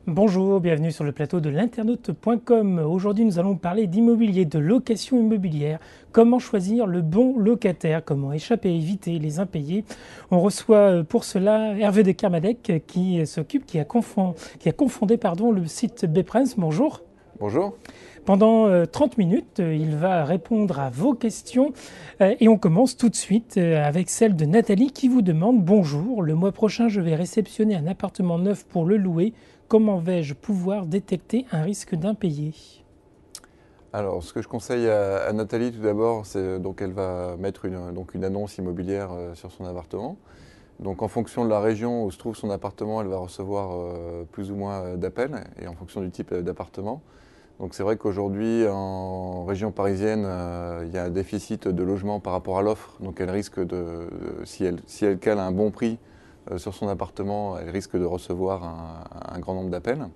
Bonjour, bienvenue sur le plateau de l'internaute.com. Aujourd'hui, nous allons parler d'immobilier, de location immobilière, comment choisir le bon locataire, comment échapper, éviter les impayés. On reçoit pour cela Hervé de Kermadec qui a confondé le site Bprens. Bonjour. Bonjour. Pendant 30 minutes, il va répondre à vos questions et on commence tout de suite avec celle de Nathalie qui vous demande: bonjour, le mois prochain je vais réceptionner un appartement neuf pour le louer. Comment vais-je pouvoir détecter un risque d'impayé? Alors, ce que je conseille à Nathalie tout d'abord, c'est donc elle va mettre une annonce immobilière sur son appartement. Donc, en fonction de la région où se trouve son appartement, elle va recevoir plus ou moins d'appels et en fonction du type d'appartement. Donc, c'est vrai qu'aujourd'hui, en région parisienne, il y a un déficit de logements par rapport à l'offre. Donc, elle risque si elle cale un bon prix sur son appartement, elle risque de recevoir un grand nombre d'appels.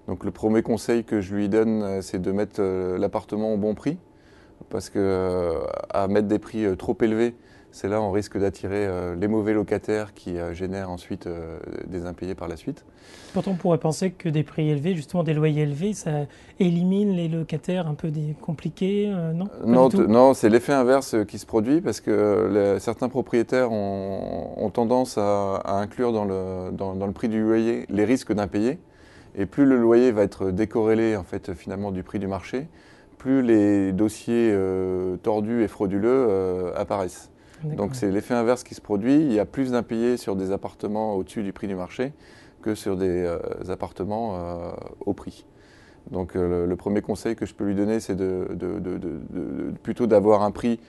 Donc le premier conseil que je lui donne, c'est de mettre l'appartement au bon prix, parce que à mettre des prix trop élevés, c'est là on risque d'attirer les mauvais locataires qui génèrent ensuite des impayés par la suite. Pourtant, on pourrait penser que des prix élevés, justement des loyers élevés, ça élimine les locataires un peu compliqués, non? Pas du Non, tout. non, c'est l'effet inverse qui se produit parce que certains propriétaires ont tendance à inclure dans le prix du loyer les risques d'impayés. Et plus le loyer va être décorrélé en fait, finalement du prix du marché, plus les dossiers tordus et frauduleux apparaissent. D'accord. Donc c'est l'effet inverse qui se produit. Il y a plus d'impayés sur des appartements au-dessus du prix du marché que sur des appartements au prix. Donc le premier conseil que je peux lui donner, c'est plutôt d'avoir un prix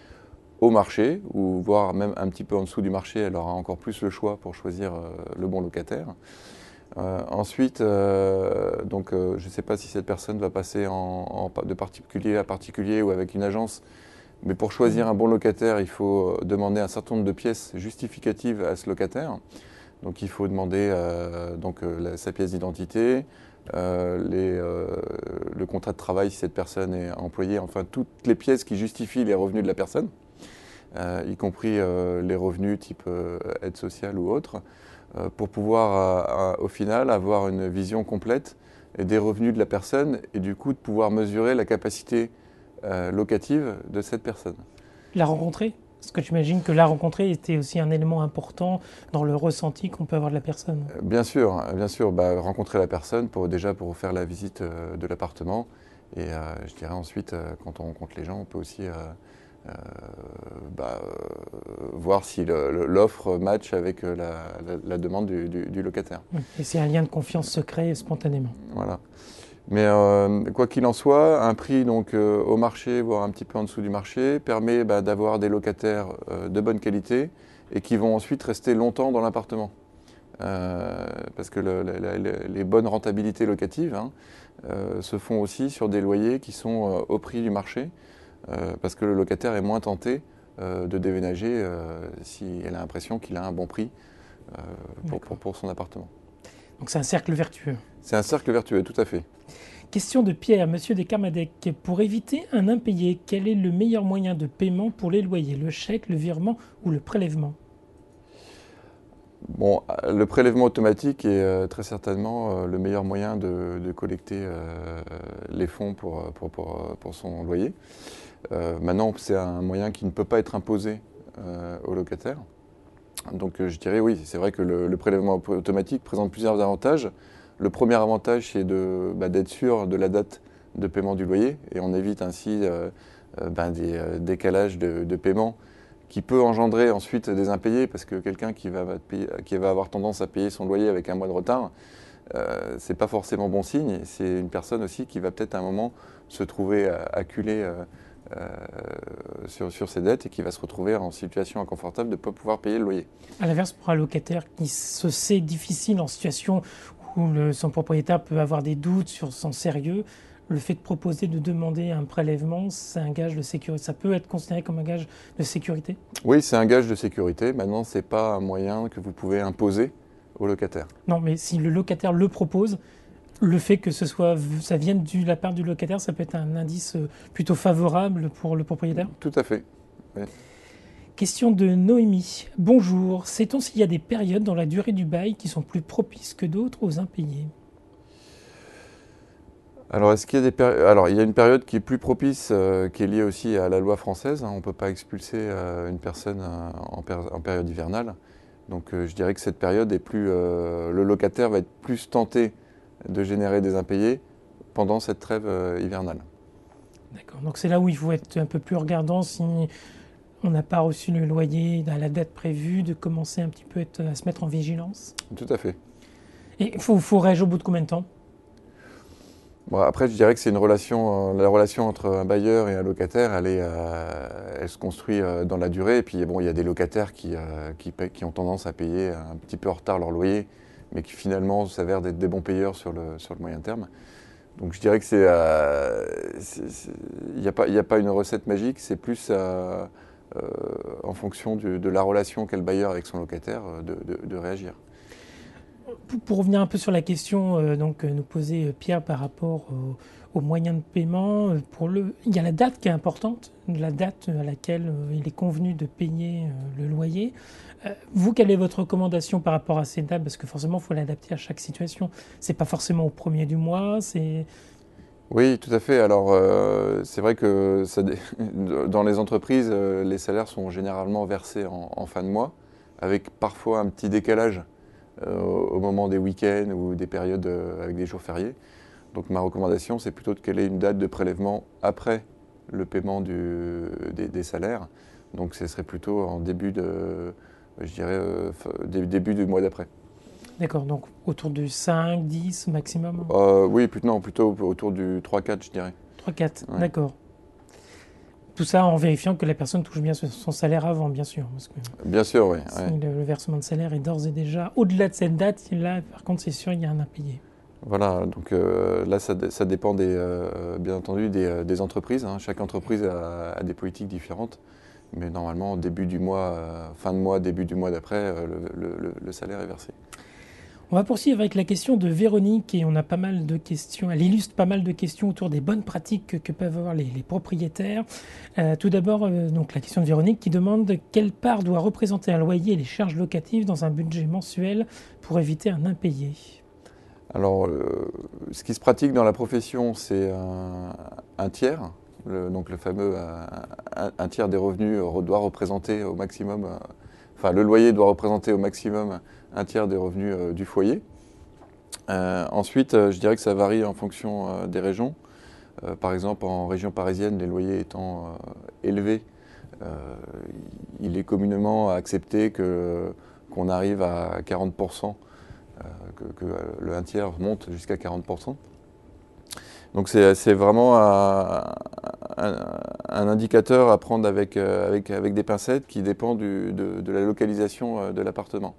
au marché, ou voire même un petit peu en dessous du marché. Elle aura encore plus le choix pour choisir le bon locataire. Ensuite, je ne sais pas si cette personne va passer de particulier à particulier ou avec une agence, mais pour choisir un bon locataire, il faut demander un certain nombre de pièces justificatives à ce locataire. Donc il faut demander sa pièce d'identité, le contrat de travail si cette personne est employée, enfin toutes les pièces qui justifient les revenus de la personne, y compris les revenus type aide sociale ou autre, pour pouvoir au final avoir une vision complète des revenus de la personne et du coup de pouvoir mesurer la capacité locative de cette personne. La rencontrer? Parce que j'imagine que la rencontrer était aussi un élément important dans le ressenti qu'on peut avoir de la personne. Bien sûr, rencontrer la personne pour faire la visite de l'appartement. Et je dirais ensuite, quand on rencontre les gens, on peut aussi voir si l'offre match avec la demande du locataire. Et c'est un lien de confiance se crée spontanément. Voilà. Mais quoi qu'il en soit, un prix donc, au marché, voire un petit peu en dessous du marché, permet d'avoir des locataires de bonne qualité et qui vont ensuite rester longtemps dans l'appartement. Parce que les bonnes rentabilités locatives se font aussi sur des loyers qui sont au prix du marché, parce que le locataire est moins tenté de déménager si elle a l'impression qu'il a un bon prix pour son appartement. Donc c'est un cercle vertueux. C'est un cercle vertueux, tout à fait. Question de Pierre, monsieur de Kermadec. Pour éviter un impayé, quel est le meilleur moyen de paiement pour les loyers? Le chèque, le virement ou le prélèvement? Bon, le prélèvement automatique est très certainement le meilleur moyen de collecter les fonds pour son loyer. Maintenant, c'est un moyen qui ne peut pas être imposé au locataire. Donc je dirais oui, c'est vrai que le prélèvement automatique présente plusieurs avantages. Le premier avantage, c'est d'être sûr de la date de paiement du loyer et on évite ainsi des décalages de paiement qui peut engendrer ensuite des impayés, parce que quelqu'un qui va avoir tendance à payer son loyer avec un mois de retard, c'est pas forcément bon signe. C'est une personne aussi qui va peut-être à un moment se trouver acculée sur ses dettes et qui va se retrouver en situation inconfortable de ne pas pouvoir payer le loyer. À l'inverse, pour un locataire qui se sait difficile en situation où son propriétaire peut avoir des doutes sur son sérieux, le fait de proposer de demander un prélèvement, c'est un gage de sécurité. Ça peut être considéré comme un gage de sécurité? Oui, c'est un gage de sécurité. Maintenant, ce n'est pas un moyen que vous pouvez imposer au locataire. Non, mais si le locataire le propose, le fait que ça vienne de la part du locataire, ça peut être un indice plutôt favorable pour le propriétaire? Tout à fait. Oui. Question de Noémie. Bonjour, sait-on s'il y a des périodes dans la durée du bail qui sont plus propices que d'autres aux impayés? Alors, est-ce qu'il y a Alors, il y a une période qui est plus propice, qui est liée aussi à la loi française, hein. On ne peut pas expulser une personne en période hivernale. Donc, je dirais que cette période est plus. Le locataire va être plus tenté de générer des impayés pendant cette trêve hivernale. D'accord. Donc c'est là où il faut être un peu plus regardant si on n'a pas reçu le loyer à la date prévue, de commencer un petit peu à se mettre en vigilance. Tout à fait. Et il faut réagir au bout de combien de temps? Bon, après, je dirais que c'est une relation, la relation entre un bailleur et un locataire, elle se construit dans la durée. Et puis, bon, il y a des locataires qui ont tendance à payer un petit peu en retard leur loyer, mais qui finalement s'avèrent d'être des bons payeurs sur le moyen terme. Donc, je dirais que il n'y a pas une recette magique, c'est plus en fonction de la relation qu'a le bailleur avec son locataire de réagir. Pour revenir un peu sur la question nous posait Pierre par rapport aux moyens de paiement, il y a la date qui est importante, la date à laquelle il est convenu de payer le loyer. Vous, quelle est votre recommandation par rapport à ces dates? Parce que forcément, il faut l'adapter à chaque situation. C'est pas forcément au premier du mois, c'est... Oui, tout à fait. Alors, c'est vrai que dans les entreprises, les salaires sont généralement versés en fin de mois, avec parfois un petit décalage au moment des week-ends ou des périodes avec des jours fériés. Donc, ma recommandation, c'est plutôt de caler une date de prélèvement après le paiement des salaires. Donc, ce serait plutôt en je dirais, début du mois d'après. D'accord, donc autour du 5, 10 maximum? Oui, plutôt autour du 3-4, je dirais. 3-4, Ouais. d'accord. Tout ça en vérifiant que la personne touche bien son salaire avant, bien sûr. Parce que Bien sûr, oui. si Ouais. le versement de salaire est d'ores et déjà au-delà de cette date, là, par contre, c'est sûr, il y a un impayé. Voilà, donc là, ça dépend bien entendu des entreprises, hein. Chaque entreprise a des politiques différentes, mais normalement, début du mois, fin de mois, début du mois d'après, le salaire est versé. On va poursuivre avec la question de Véronique et on a pas mal de questions. Elle illustre pas mal de questions autour des bonnes pratiques que peuvent avoir les propriétaires. Tout d'abord, donc la question de Véronique qui demande quelle part doit représenter un loyer et les charges locatives dans un budget mensuel pour éviter un impayé. Alors, ce qui se pratique dans la profession, c'est un tiers, donc le fameux un tiers des revenus doit représenter au maximum, enfin le loyer doit représenter au maximum un tiers des revenus du foyer. Ensuite, je dirais que ça varie en fonction des régions. Par exemple, en région parisienne, les loyers étant élevés, euh, il est communément accepté qu'on arrive à 40%, que le un tiers monte jusqu'à 40%. Donc c'est vraiment un indicateur à prendre avec des pincettes qui dépend de la localisation de l'appartement.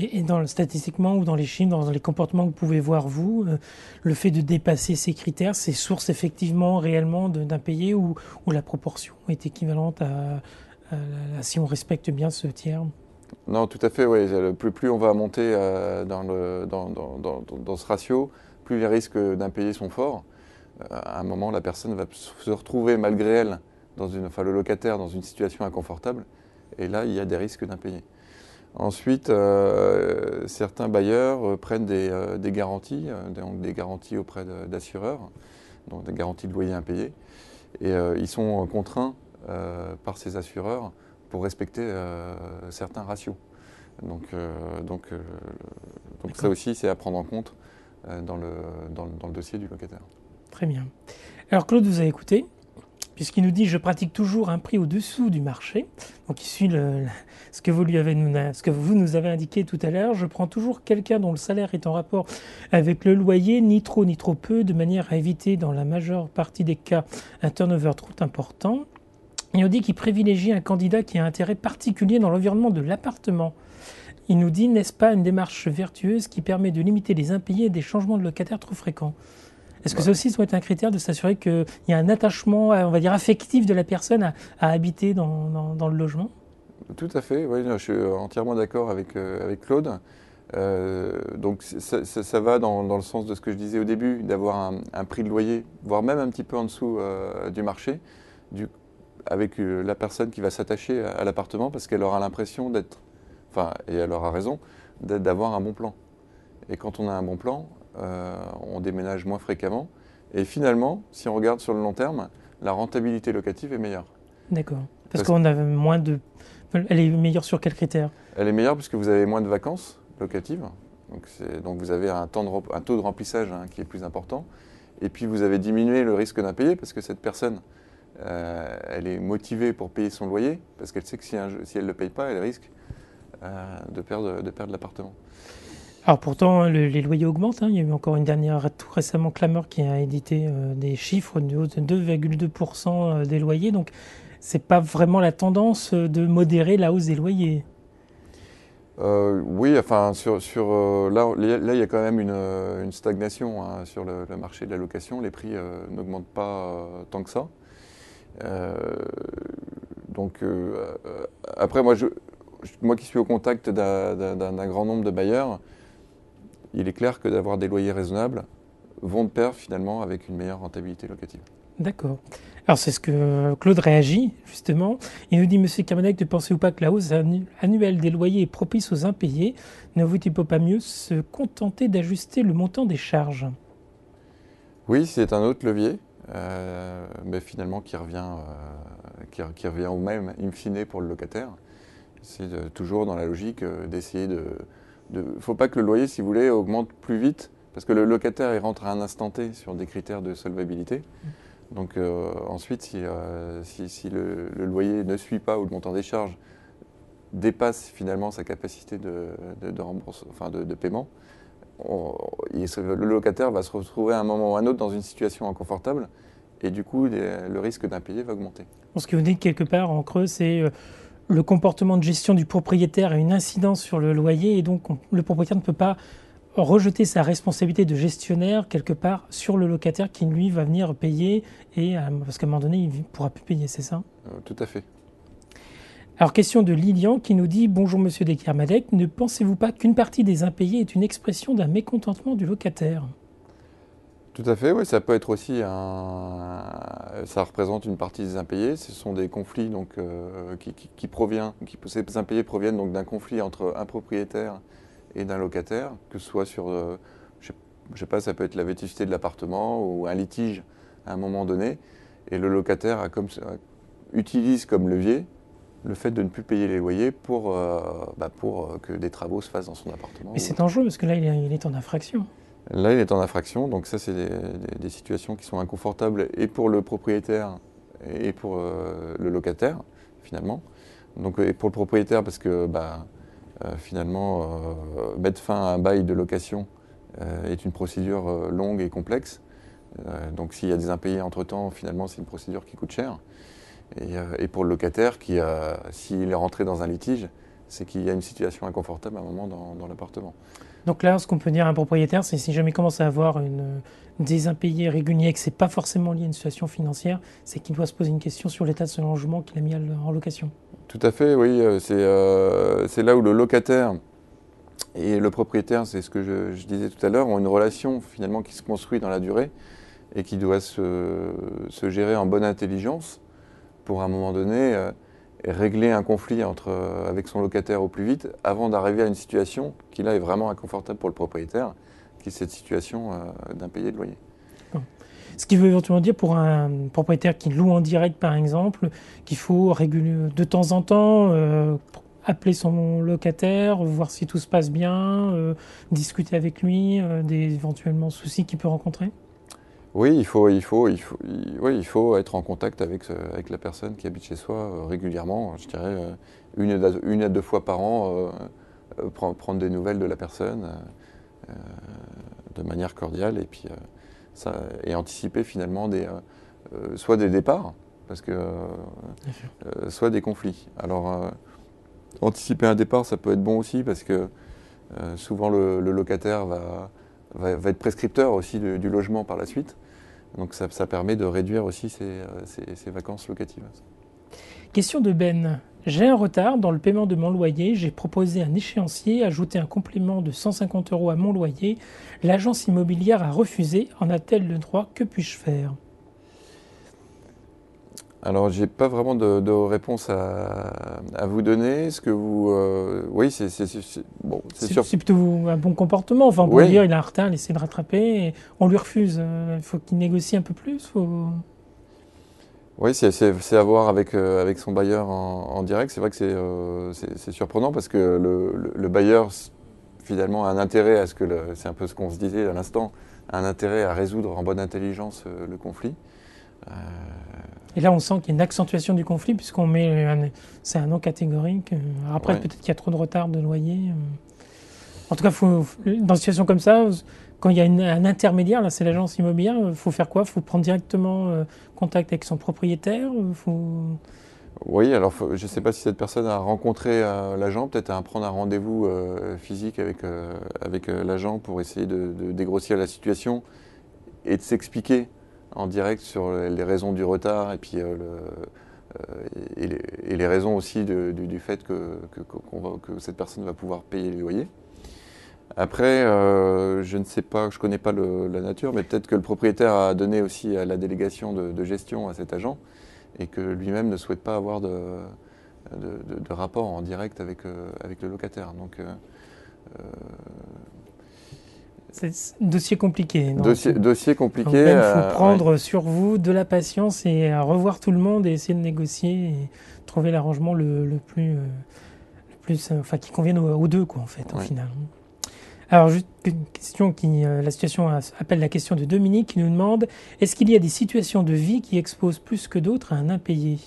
Et statistiquement ou dans les chiffres, dans les comportements que vous pouvez voir vous, le fait de dépasser ces critères, c'est source effectivement réellement d'impayés ou la proportion est équivalente si on respecte bien ce tiers? Non, tout à fait, oui. Plus on va monter dans ce ratio, plus les risques d'impayés sont forts. À un moment, la personne va se retrouver, malgré elle, enfin le locataire, dans une situation inconfortable. Et là, il y a des risques d'impayés. Ensuite, certains bailleurs prennent des garanties, donc des garanties auprès d'assureurs, donc des garanties de loyer impayé. Et ils sont contraints par ces assureurs pour respecter certains ratios. Donc ça aussi, c'est à prendre en compte dans le dossier du locataire. Très bien. Alors Claude, vous avez écouté, puisqu'il nous dit je pratique toujours un prix au-dessous du marché. Donc il suit ce que vous nous avez indiqué tout à l'heure. Je prends toujours quelqu'un dont le salaire est en rapport avec le loyer, ni trop ni trop peu, de manière à éviter dans la majeure partie des cas un turnover trop important. Il nous dit qu'il privilégie un candidat qui a un intérêt particulier dans l'environnement de l'appartement. Il nous dit, n'est-ce pas une démarche vertueuse qui permet de limiter les impayés et des changements de locataires trop fréquents? Est-ce que ça aussi doit être un critère de s'assurer qu'il y a un attachement, on va dire, affectif de la personne à habiter dans le logement? Tout à fait, oui, je suis entièrement d'accord avec Claude. Donc ça va dans le sens de ce que je disais au début, d'avoir un prix de loyer, voire même un petit peu en dessous du marché, avec la personne qui va s'attacher à l'appartement parce qu'elle aura l'impression d'être, enfin, et elle aura raison, d'avoir un bon plan. Et quand on a un bon plan, on déménage moins fréquemment Et finalement, si on regarde sur le long terme, la rentabilité locative est meilleure. D'accord. Parce qu'on a moins de... Elle est meilleure sur quels critères? Elle est meilleure puisque vous avez moins de vacances locatives. Donc vous avez un taux de remplissage qui est plus important. Et puis vous avez diminué le risque d'impayé parce que cette personne, elle est motivée pour payer son loyer parce qu'elle sait que si elle ne le paye pas, elle risque de perdre l'appartement. Alors pourtant, les loyers augmentent. Il y a eu encore une dernière, tout récemment, Clameur qui a édité des chiffres de hausse de 2,2% des loyers. Donc, c'est pas vraiment la tendance de modérer la hausse des loyers. Oui, enfin, là, il y a quand même une stagnation sur le marché de la location. Les prix n'augmentent pas tant que ça. Après, moi qui suis au contact d'un grand nombre de bailleurs, il est clair que d'avoir des loyers raisonnables vont de pair finalement avec une meilleure rentabilité locative. D'accord. Alors c'est ce que Claude réagit justement. Il nous dit, Monsieur Kermadec, ne pensez-vous pas que la hausse annuelle des loyers est propice aux impayés? Ne vaut-il pas mieux se contenter d'ajuster le montant des charges? Oui, c'est un autre levier, mais finalement qui revient au même in fine pour le locataire. C'est toujours dans la logique d'essayer de... Il ne faut pas que le loyer, si vous voulez, augmente plus vite, parce que le locataire, il rentre à un instant T sur des critères de solvabilité. Donc ensuite, si le loyer ne suit pas ou le montant des charges dépasse finalement sa capacité de paiement, le locataire va se retrouver à un moment ou à un autre dans une situation inconfortable et du coup, le risque d'impayé va augmenter. Ce que vous dites quelque part en creux, c'est le comportement de gestion du propriétaire a une incidence sur le loyer et donc le propriétaire ne peut pas rejeter sa responsabilité de gestionnaire quelque part sur le locataire qui lui va venir payer parce qu'à un moment donné il ne pourra plus payer, c'est ça? Tout à fait. Alors question de Lilian qui nous dit: bonjour Monsieur Kermadec, ne pensez-vous pas qu'une partie des impayés est une expression d'un mécontentement du locataire? Tout à fait, oui, ça peut être aussi ça représente une partie des impayés. Ce sont des conflits donc, ces impayés proviennent donc d'un conflit entre un propriétaire et d'un locataire, que ce soit sur, je sais pas, ça peut être la vétusté de l'appartement ou un litige à un moment donné. Et le locataire utilise comme levier le fait de ne plus payer les loyers pour que des travaux se fassent dans son appartement. Mais c'est dangereux parce que là il est en infraction. Là, il est en infraction, donc ça, c'est des situations qui sont inconfortables et pour le propriétaire et pour le locataire, finalement. Donc, et pour le propriétaire, parce que finalement, mettre fin à un bail de location est une procédure longue et complexe. Donc, s'il y a des impayés entre-temps, finalement, c'est une procédure qui coûte cher. Et pour le locataire, s'il est rentré dans un litige, c'est qu'il y a une situation inconfortable à un moment dans l'appartement. Donc là, ce qu'on peut dire à un propriétaire, c'est si jamais il commence à avoir des impayés réguliers et que ce n'est pas forcément lié à une situation financière, c'est qu'il doit se poser une question sur l'état de son logement qu'il a mis en location. Tout à fait, oui. C'est là où le locataire et le propriétaire, c'est ce que je disais tout à l'heure, ont une relation finalement qui se construit dans la durée et qui doit se gérer en bonne intelligence pour à un moment donné régler un conflit avec son locataire au plus vite avant d'arriver à une situation qui là est vraiment inconfortable pour le propriétaire, qui est cette situation d'impayé de loyer. Ce qui veut éventuellement dire pour un propriétaire qui loue en direct par exemple, qu'il faut réguler de temps en temps appeler son locataire, voir si tout se passe bien, discuter avec lui des éventuellement soucis qu'il peut rencontrer. Oui, il faut être en contact avec la personne qui habite chez soi régulièrement, je dirais une à deux fois par an, prendre des nouvelles de la personne de manière cordiale et puis et anticiper finalement soit des départs, soit des conflits. Alors anticiper un départ, ça peut être bon aussi parce que souvent le locataire va être prescripteur aussi du logement par la suite. Donc ça permet de réduire aussi ces vacances locatives. Question de Ben. J'ai un retard dans le paiement de mon loyer. J'ai proposé un échéancier, ajouté un complément de 150 € à mon loyer. L'agence immobilière a refusé. En a-t-elle le droit? Que puis-je faire? Alors, j'ai pas vraiment de réponse à vous donner. Ce que vous, oui, bon, c'est sûr. C'est plutôt un bon comportement. Enfin, on pourrait Oui, dire il a un retard, laissez le rattraper. Et on lui refuse. Il faut qu'il négocie un peu plus. oui, c'est à voir avec son bailleur en direct. C'est vrai que c'est surprenant parce que le bailleur, finalement, a un intérêt à ce que c'est un peu ce qu'on se disait à l'instant, a un intérêt à résoudre en bonne intelligence le conflit. Euh, Et là, on sent qu'il y a une accentuation du conflit puisqu'on met c'est un non catégorique. Alors après, ouais. peut-être qu'il y a trop de retard de loyer. En tout cas, dans une situation comme ça, quand il y a un intermédiaire, là, c'est l'agence immobilière, il faut faire quoi? Il faut prendre directement contact avec son propriétaire. Oui, alors je ne sais pas si cette personne a rencontré l'agent, peut-être à prendre un rendez-vous physique avec l'agent pour essayer de dégrossir la situation et de s'expliquer en direct sur les raisons du retard et puis et les raisons aussi du fait que cette personne va pouvoir payer les loyers. Après, je ne sais pas, je ne connais pas la nature, mais peut-être que le propriétaire a donné aussi à la délégation de gestion à cet agent et que lui-même ne souhaite pas avoir de rapport en direct avec le locataire. Donc, C'est un dossier compliqué. Non, dossier donc compliqué. là, il faut Ouais. prendre sur vous de la patience et revoir tout le monde et essayer de négocier et trouver l'arrangement enfin, qui convienne aux deux, quoi, en fait, au Ouais. final. Alors, juste une question la situation appelle la question de Dominique qui nous demande est-ce qu'il y a des situations de vie qui exposent plus que d'autres à un impayé?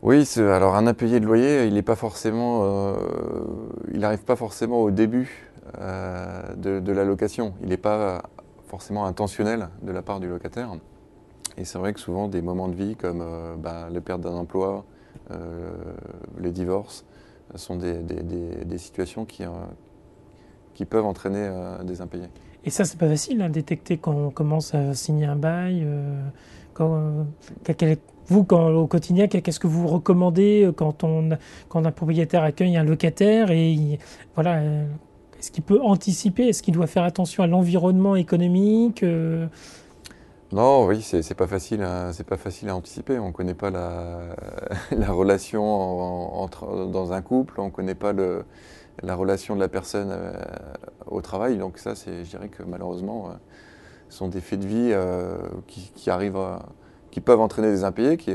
Oui, alors un impayé de loyer, il n'arrive pas forcément au début de la location. Il n'est pas forcément intentionnel de la part du locataire. Et c'est vrai que souvent des moments de vie comme la perte d'un emploi, euh, les divorces, sont des situations qui peuvent entraîner des impayés. Et ça, c'est pas facile à détecter quand on commence à signer un bail. Quand, vous, au quotidien, qu'est-ce que vous recommandez quand un propriétaire accueille un locataire voilà, est-ce qu'il peut anticiper? Est-ce qu'il doit faire attention à l'environnement économique? Non, oui, c'est pas facile, c'est pas facile à anticiper. On ne connaît pas la relation dans un couple, on ne connaît pas la relation de la personne au travail. Donc ça, je dirais que malheureusement, ce sont des faits de vie qui arrivent, qui peuvent entraîner des impayés, qui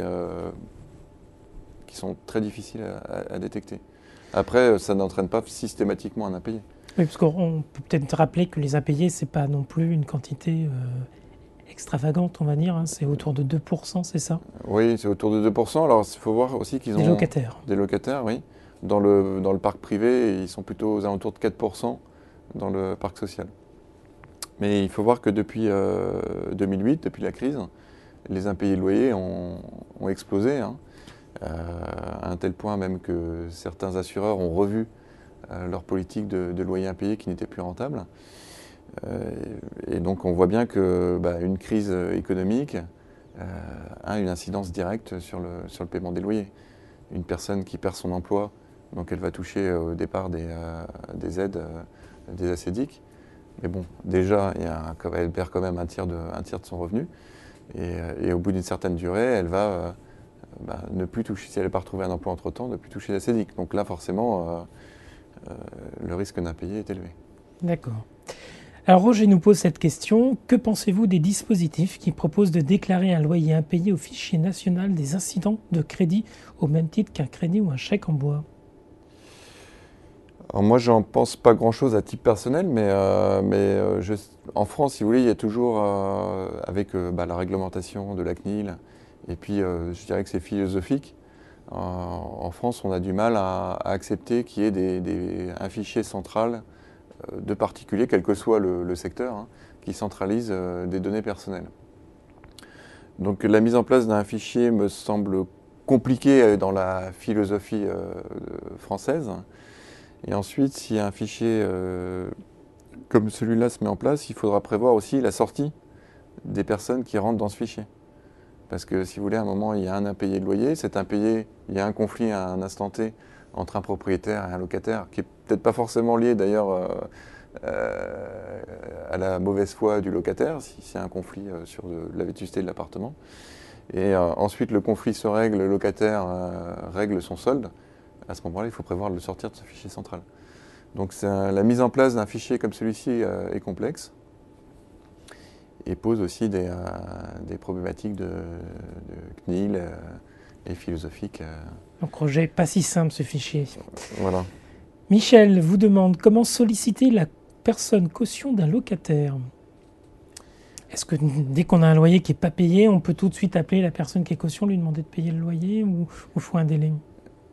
sont très difficiles à détecter. Après, ça n'entraîne pas systématiquement un impayé. Oui, parce qu'on peut peut-être rappeler que les impayés, c'est pas non plus une quantité extravagante, on va dire, hein. C'est autour de 2%, c'est ça? Oui, c'est autour de 2%. Alors, il faut voir aussi qu'ils Des ont locataires. des locataires, oui. Dans le parc privé, ils sont plutôt aux alentours de 4% dans le parc social. Mais il faut voir que depuis 2008, depuis la crise, les impayés de loyer ont explosé, hein. À un tel point même que certains assureurs ont revu leur politique de loyer impayé qui n'était plus rentable. Euh, et donc on voit bien que une crise économique a une incidence directe sur le paiement des loyers. Une personne qui perd son emploi, donc elle va toucher au départ des aides, des ACEDIC. Mais bon, déjà, elle perd quand même un tiers de son revenu. Et au bout d'une certaine durée, elle va ne plus toucher, si elle n'a pas retrouvé un emploi entre-temps, ne plus toucher l'ACEDIC. Donc là, forcément, le risque d'impayé est élevé. D'accord. Alors Roger nous pose cette question. Que pensez-vous des dispositifs qui proposent de déclarer un loyer impayé au fichier national des incidents de crédit au même titre qu'un crédit ou un chèque en bois? Alors moi, j'en pense pas grand-chose à titre personnel, en France, si vous voulez, il y a toujours, avec la réglementation de la CNIL, et puis je dirais que c'est philosophique. En France, on a du mal à accepter qu'il y ait un fichier central de particuliers, quel que soit le secteur, hein, qui centralise des données personnelles. Donc la mise en place d'un fichier me semble compliquée dans la philosophie française. Et ensuite, si un fichier comme celui-là se met en place, il faudra prévoir aussi la sortie des personnes qui rentrent dans ce fichier. Parce que si vous voulez, à un moment, il y a un impayé de loyer, cet impayé, il y a un conflit à un instant T entre un propriétaire et un locataire, qui est peut-être pas forcément lié d'ailleurs à la mauvaise foi du locataire, si c'est un conflit sur la vétusté de l'appartement. Et ensuite, le conflit se règle, le locataire règle son solde. À ce moment-là, il faut prévoir de le sortir de ce fichier central. Donc la mise en place d'un fichier comme celui-ci est complexe et pose aussi des problématiques de CNIL et philosophiques. Donc Roger, pas si simple ce fichier. Voilà. Michel vous demande comment solliciter la personne caution d'un locataire. Est-ce que dès qu'on a un loyer qui n'est pas payé, on peut tout de suite appeler la personne qui est caution, lui demander de payer le loyer ou faut un délai?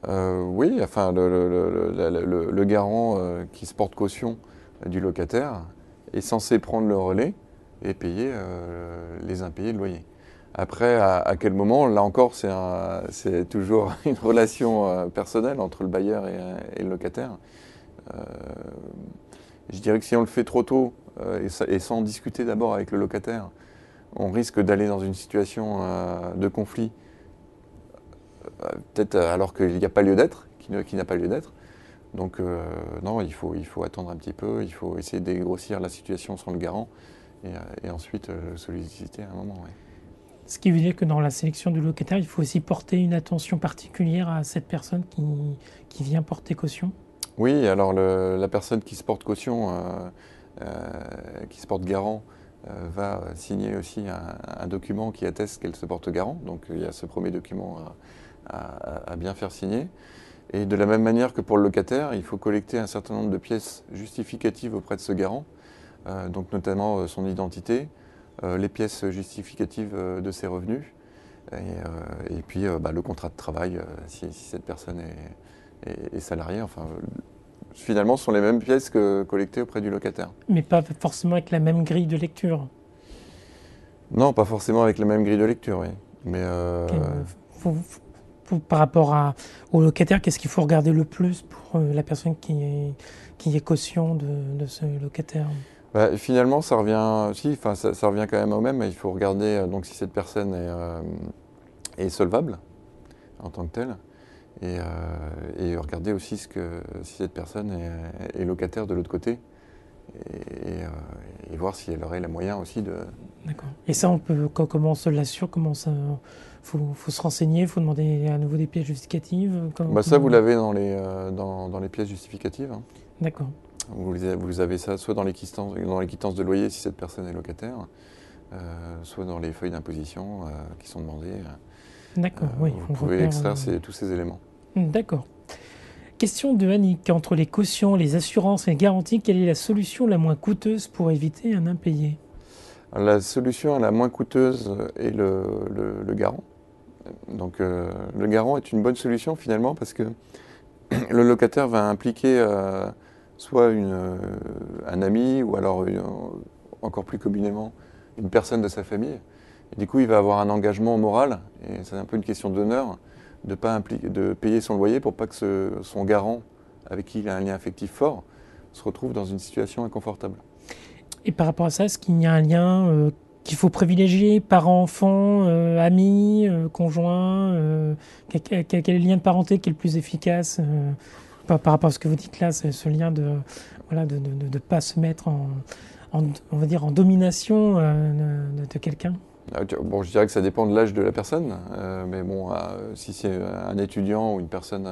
Oui, enfin, le garant qui se porte caution du locataire est censé prendre le relais et payer les impayés de loyer. Après, à quel moment, là encore, c'est toujours une relation personnelle entre le bailleur et le locataire. Je dirais que si on le fait trop tôt et sans discuter d'abord avec le locataire, on risque d'aller dans une situation de conflit, peut-être alors qu'il n'y a pas lieu d'être, qui n'a pas lieu d'être. Donc non, il faut attendre un petit peu, il faut essayer de dégrossir la situation sans le garant et ensuite solliciter à un moment. Ouais. Ce qui veut dire que dans la sélection du locataire, il faut aussi porter une attention particulière à cette personne qui vient porter caution. Oui, alors la personne qui se porte caution, qui se porte garant, va signer aussi un document qui atteste qu'elle se porte garant. Donc il y a ce premier document à bien faire signer. Et de la même manière que pour le locataire, il faut collecter un certain nombre de pièces justificatives auprès de ce garant, donc notamment son identité, les pièces justificatives de ses revenus, et puis le contrat de travail si cette personne est salariée. Enfin, finalement, ce sont les mêmes pièces que collectées auprès du locataire. Mais pas forcément avec la même grille de lecture. Non, pas forcément avec la même grille de lecture, oui. Mais par rapport au locataire, qu'est-ce qu'il faut regarder le plus pour la personne qui est caution de ce locataire? Finalement, ça revient, ça revient quand même au même. Il faut regarder donc si cette personne est solvable en tant que telle, et regarder aussi si cette personne est locataire de l'autre côté, et voir si elle aurait les moyens aussi de. D'accord. Et ça, comment on se l'assure? Comment ça? Faut se renseigner, faut demander à nouveau des pièces justificatives. Ça, vous l'avez dans les pièces justificatives. Hein. D'accord. Vous avez ça soit dans les quittances de loyer si cette personne est locataire, soit dans les feuilles d'imposition qui sont demandées. D'accord, oui. Vous pouvez extraire tous ces éléments. D'accord. Question de Annick. Entre les cautions, les assurances et les garanties, quelle est la solution la moins coûteuse pour éviter un impayé? La solution la moins coûteuse est le garant. Donc le garant est une bonne solution finalement parce que le locataire va impliquer soit un ami ou alors encore plus communément une personne de sa famille. Et du coup, il va avoir un engagement moral, et c'est un peu une question d'honneur, de payer son loyer pour pas que son garant, avec qui il a un lien affectif fort, se retrouve dans une situation inconfortable. Et par rapport à ça, est-ce qu'il y a un lien qu'il faut privilégier, parents-enfants, amis, conjoints quel est le lien de parenté qui est le plus efficace par rapport à ce que vous dites là, ce lien de pas se mettre on va dire en domination de quelqu'un? Bon, je dirais que ça dépend de l'âge de la personne, mais bon, si c'est un étudiant ou une personne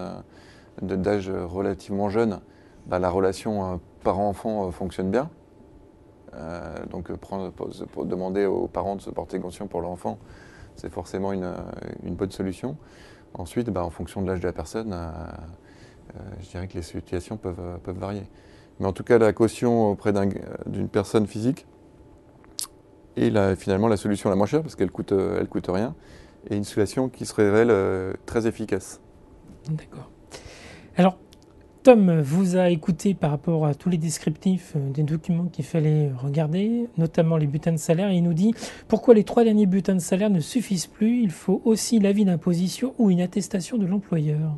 d'âge relativement jeune, la relation parent-enfant fonctionne bien. Donc pour demander aux parents de se porter caution pour leur enfant, c'est forcément une bonne solution. Ensuite, en fonction de l'âge de la personne, je dirais que les situations peuvent varier. Mais en tout cas, la caution auprès d'une personne physique est finalement la solution la moins chère parce qu'elle coûte rien, et une solution qui se révèle très efficace. D'accord. Alors, Tom vous a écouté par rapport à tous les descriptifs des documents qu'il fallait regarder, notamment les bulletins de salaire, et il nous dit pourquoi les 3 derniers bulletins de salaire ne suffisent plus, il faut aussi l'avis d'imposition ou une attestation de l'employeur.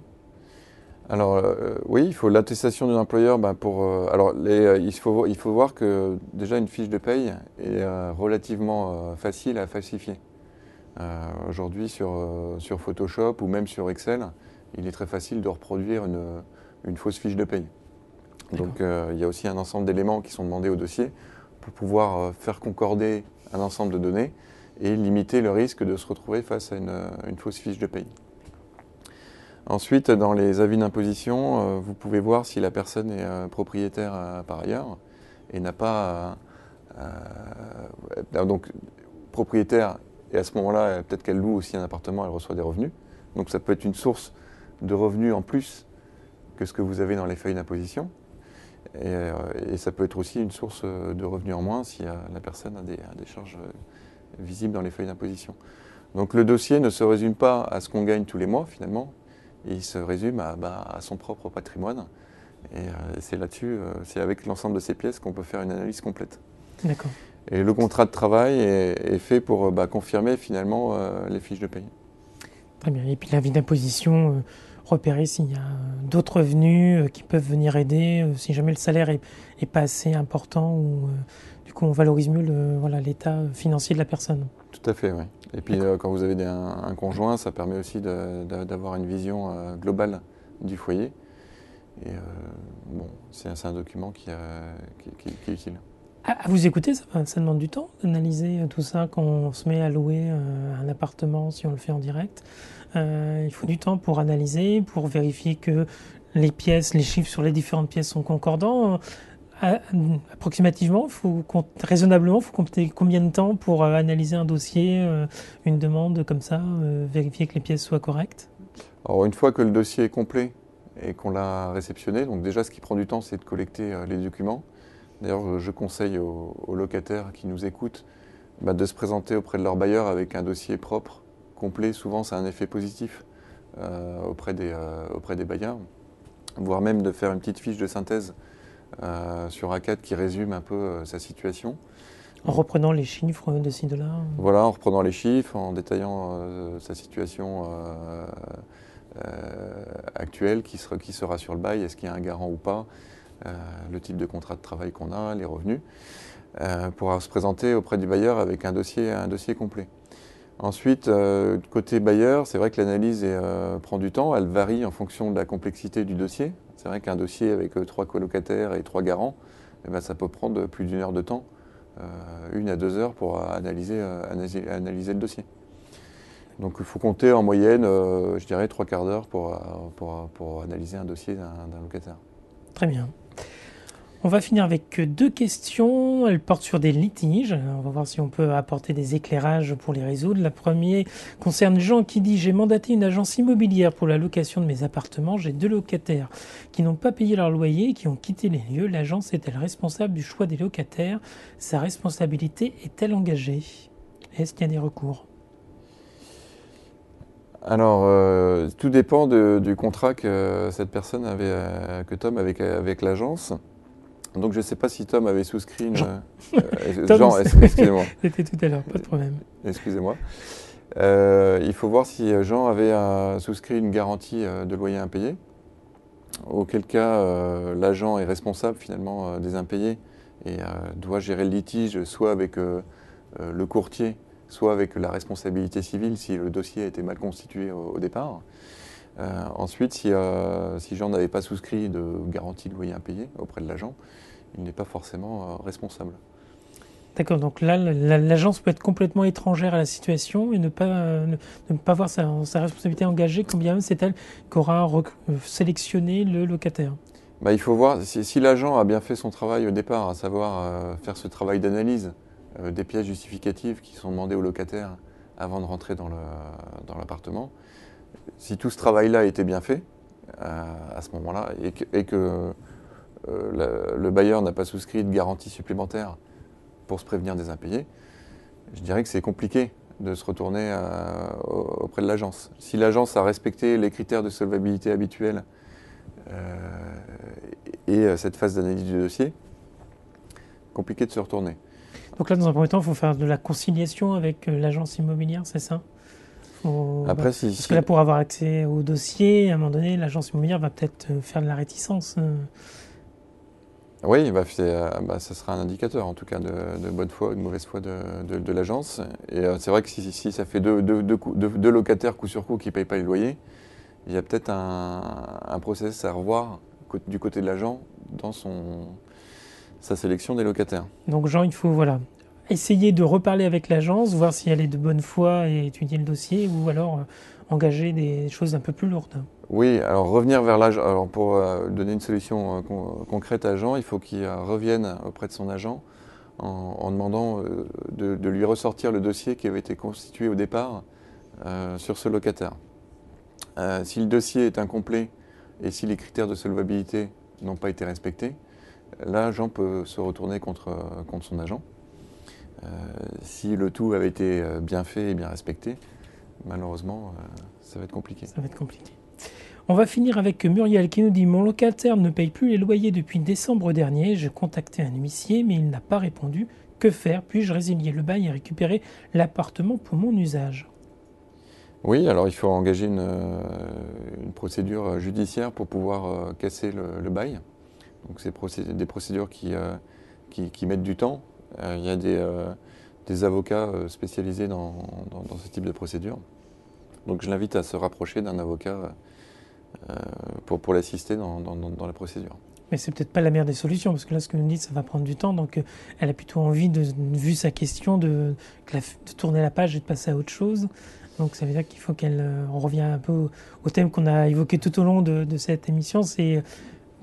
Alors oui, il faut l'attestation de l'employeur il faut voir que déjà une fiche de paye est relativement facile à falsifier. Aujourd'hui sur Photoshop ou même sur Excel, il est très facile de reproduire une fausse fiche de paye. Donc il y a aussi un ensemble d'éléments qui sont demandés au dossier pour pouvoir faire concorder un ensemble de données et limiter le risque de se retrouver face à une fausse fiche de paye. Ensuite, dans les avis d'imposition, vous pouvez voir si la personne est propriétaire par ailleurs et n'a pas... donc, propriétaire, et à ce moment-là, peut-être qu'elle loue aussi un appartement, elle reçoit des revenus. Donc ça peut être une source de revenus en plus que ce que vous avez dans les feuilles d'imposition. Et ça peut être aussi une source de revenus en moins si la personne a des charges visibles dans les feuilles d'imposition. Donc le dossier ne se résume pas à ce qu'on gagne tous les mois finalement, il se résume à son propre patrimoine. Et c'est là-dessus, c'est avec l'ensemble de ces pièces qu'on peut faire une analyse complète. D'accord. Et le contrat de travail est fait pour confirmer finalement les fiches de paye. Très bien. Et puis l'avis d'imposition, repérer s'il y a d'autres revenus qui peuvent venir aider, si jamais le salaire est pas assez important ou du coup on valorise mieux l'état financier de la personne. Tout à fait, oui. Et puis quand vous avez un conjoint, ça permet aussi d'avoir une vision globale du foyer. Et c'est un document qui est utile. À vous écouter, ça demande du temps d'analyser tout ça quand on se met à louer un appartement, si on le fait en direct. Il faut du temps pour analyser, pour vérifier que les chiffres sur les différentes pièces sont concordants. Approximativement, raisonnablement, il faut compter combien de temps pour analyser un dossier, une demande comme ça, vérifier que les pièces soient correctes? Alors une fois que le dossier est complet et qu'on l'a réceptionné, donc déjà ce qui prend du temps, c'est de collecter les documents. D'ailleurs, je conseille aux locataires qui nous écoutent de se présenter auprès de leur bailleur avec un dossier propre, complet. Souvent, c'est un effet positif auprès des bailleurs, voire même de faire une petite fiche de synthèse sur A4 qui résume un peu sa situation. En reprenant les chiffres de ci, de là. Voilà, en reprenant les chiffres, en détaillant sa situation actuelle, qui sera sur le bail, est-ce qu'il y a un garant ou pas, le type de contrat de travail qu'on a, les revenus, pour se présenter auprès du bailleur avec un dossier complet. Ensuite, côté bailleur, c'est vrai que l'analyse prend du temps, elle varie en fonction de la complexité du dossier. C'est vrai qu'un dossier avec 3 colocataires et 3 garants, ça peut prendre plus d'1 heure de temps, 1 à 2 heures pour analyser le dossier. Donc il faut compter en moyenne, je dirais, 3 quarts d'heure pour analyser un dossier d'un locataire. Très bien. On va finir avec 2 questions. Elles portent sur des litiges. On va voir si on peut apporter des éclairages pour les résoudre. La première concerne Jean qui dit « J'ai mandaté une agence immobilière pour la location de mes appartements. J'ai 2 locataires qui n'ont pas payé leur loyer et qui ont quitté les lieux. L'agence est-elle responsable du choix des locataires? Sa responsabilité est-elle engagée? Est-ce qu'il y a des recours ?» Alors, tout dépend du contrat que cette personne avait, que Tom avait avec l'agence. Donc je ne sais pas si Tom avait souscrit une... Jean, excusez-moi. C'était tout à l'heure, pas de problème. Excusez-moi. Il faut voir si Jean avait souscrit une garantie de loyer impayé, auquel cas l'agent est responsable finalement des impayés et doit gérer le litige soit avec le courtier, soit avec la responsabilité civile si le dossier a été mal constitué au départ. Ensuite, si Jean n'avait pas souscrit de garantie de loyer impayé auprès de l'agent, il n'est pas forcément responsable. D'accord, donc là, l'agence peut être complètement étrangère à la situation et ne pas voir sa responsabilité engagée, quand bien même c'est elle qui aura sélectionné le locataire. Il faut voir si l'agent a bien fait son travail au départ, à savoir faire ce travail d'analyse des pièces justificatives qui sont demandées au locataire avant de rentrer dans l'appartement. Si tout ce travail-là a été bien fait, à ce moment-là, et que le bailleur n'a pas souscrit de garantie supplémentaire pour se prévenir des impayés, je dirais que c'est compliqué de se retourner auprès de l'agence. Si l'agence a respecté les critères de solvabilité habituels et cette phase d'analyse du dossier, compliqué de se retourner. Donc là, dans un premier temps, il faut faire de la conciliation avec l'agence immobilière, c'est ça? Après, parce que là, pour avoir accès au dossier, à un moment donné, l'agence immobilière va peut-être faire de la réticence. Oui, ça sera un indicateur en tout cas de bonne foi ou de mauvaise foi de l'agence. Et c'est vrai que si ça fait deux locataires coup sur coup qui ne payent pas les loyers, il y a peut-être un process à revoir du côté de l'agent dans sa sélection des locataires. Donc Jean, il faut essayer de reparler avec l'agence, voir si elle est de bonne foi et étudier le dossier, ou alors engager des choses un peu plus lourdes. Oui, alors revenir vers l'agent. Alors pour donner une solution concrète à Jean, il faut qu'il revienne auprès de son agent en demandant de lui ressortir le dossier qui avait été constitué au départ sur ce locataire. Si le dossier est incomplet et si les critères de solvabilité n'ont pas été respectés, là, Jean peut se retourner contre son agent. Si le tout avait été bien fait et bien respecté, malheureusement, ça va être compliqué. Ça va être compliqué. On va finir avec Muriel qui nous dit « Mon locataire ne paye plus les loyers depuis décembre dernier. J'ai contacté un huissier, mais il n'a pas répondu. Que faire? Puis-je résilier le bail et récupérer l'appartement pour mon usage ?» Oui, alors il faut engager une procédure judiciaire pour pouvoir casser le bail. Donc c'est des procédures qui mettent du temps. Il y a des avocats spécialisés dans ce type de procédure. Donc je l'invite à se rapprocher d'un avocat pour l'assister dans la procédure. Mais c'est peut-être pas la meilleure des solutions, parce que là, ce que vous me dites, ça va prendre du temps. Donc, elle a plutôt envie, vu sa question, de tourner la page et de passer à autre chose. Donc, ça veut dire qu'il faut on revient un peu au thème qu'on a évoqué tout au long de cette émission, c'est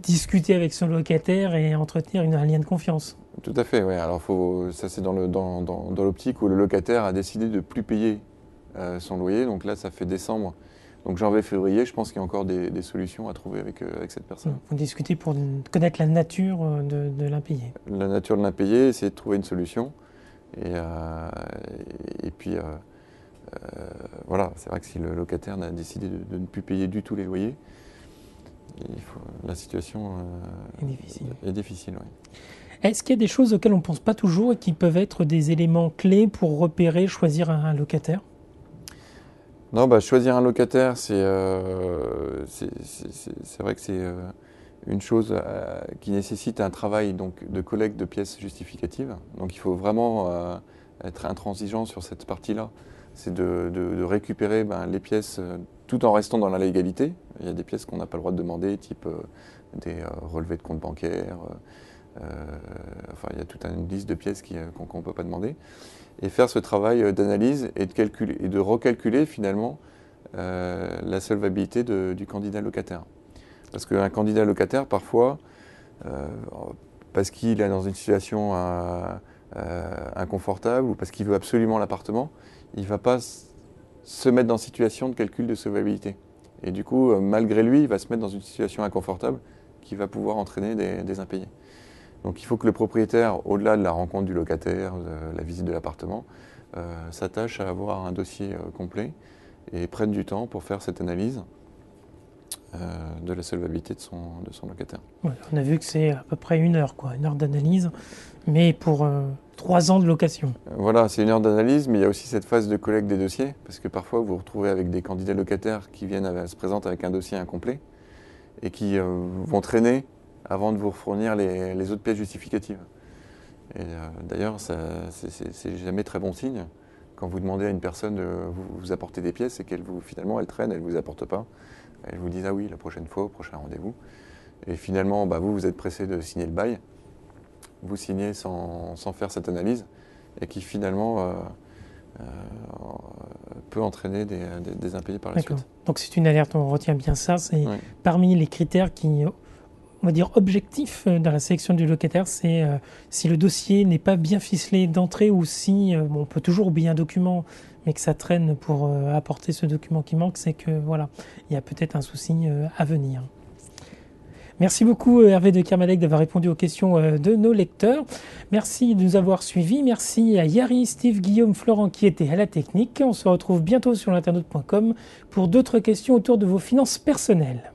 discuter avec son locataire et entretenir un lien de confiance. Tout à fait, oui. Alors, ça, c'est dans l'optique où le locataire a décidé de ne plus payer son loyer. Donc là, ça fait décembre. Donc janvier, février, je pense qu'il y a encore des solutions à trouver avec cette personne. Vous discutez pour connaître la nature de l'impayé. La nature de l'impayé, essayer de trouver une solution. Et puis, voilà, c'est vrai que si le locataire a décidé de ne plus payer du tout les loyers, la situation est difficile. Oui. Est-ce qu'il y a des choses auxquelles on ne pense pas toujours et qui peuvent être des éléments clés pour repérer, choisir un locataire ? Non, choisir un locataire, c'est vrai que c'est une chose qui nécessite un travail donc, de collecte de pièces justificatives. Donc il faut vraiment être intransigeant sur cette partie-là. C'est de récupérer les pièces tout en restant dans la légalité. Il y a des pièces qu'on n'a pas le droit de demander, type des relevés de compte bancaire. Enfin, il y a toute une liste de pièces qu'on ne peut pas demander. Et faire ce travail d'analyse et de recalculer finalement la solvabilité du candidat locataire. Parce qu'un candidat locataire, parfois, parce qu'il est dans une situation inconfortable ou parce qu'il veut absolument l'appartement, il ne va pas se mettre dans une situation de calcul de solvabilité. Et du coup, malgré lui, il va se mettre dans une situation inconfortable qui va pouvoir entraîner des impayés. Donc il faut que le propriétaire, au-delà de la rencontre du locataire, de la visite de l'appartement, s'attache à avoir un dossier complet et prenne du temps pour faire cette analyse de la solvabilité de son locataire. Ouais, on a vu que c'est à peu près 1 heure, une heure d'analyse, mais pour 3 ans de location. Voilà, c'est 1 heure d'analyse, mais il y a aussi cette phase de collecte des dossiers, parce que parfois vous vous retrouvez avec des candidats locataires qui se présentent avec un dossier incomplet et qui vont traîner avant de vous fournir les autres pièces justificatives. Et d'ailleurs, c'est jamais très bon signe quand vous demandez à une personne de vous apporter des pièces et finalement elle traîne, elle ne vous apporte pas. Elle vous dit « Ah oui, la prochaine fois, au prochain rendez-vous ». Et finalement, vous êtes pressé de signer le bail. Vous signez sans faire cette analyse et qui finalement peut entraîner des impayés par la suite. Donc c'est une alerte, on retient bien ça. C'est parmi les critères qui... on va dire objectif dans la sélection du locataire, c'est si le dossier n'est pas bien ficelé d'entrée ou si on peut toujours oublier un document, mais que ça traîne pour apporter ce document qui manque, c'est que voilà, il y a peut-être un souci à venir. Merci beaucoup Hervé de Kermadec d'avoir répondu aux questions de nos lecteurs. Merci de nous avoir suivis. Merci à Yari, Steve, Guillaume, Florent qui étaient à la technique. On se retrouve bientôt sur l'internaute.com pour d'autres questions autour de vos finances personnelles.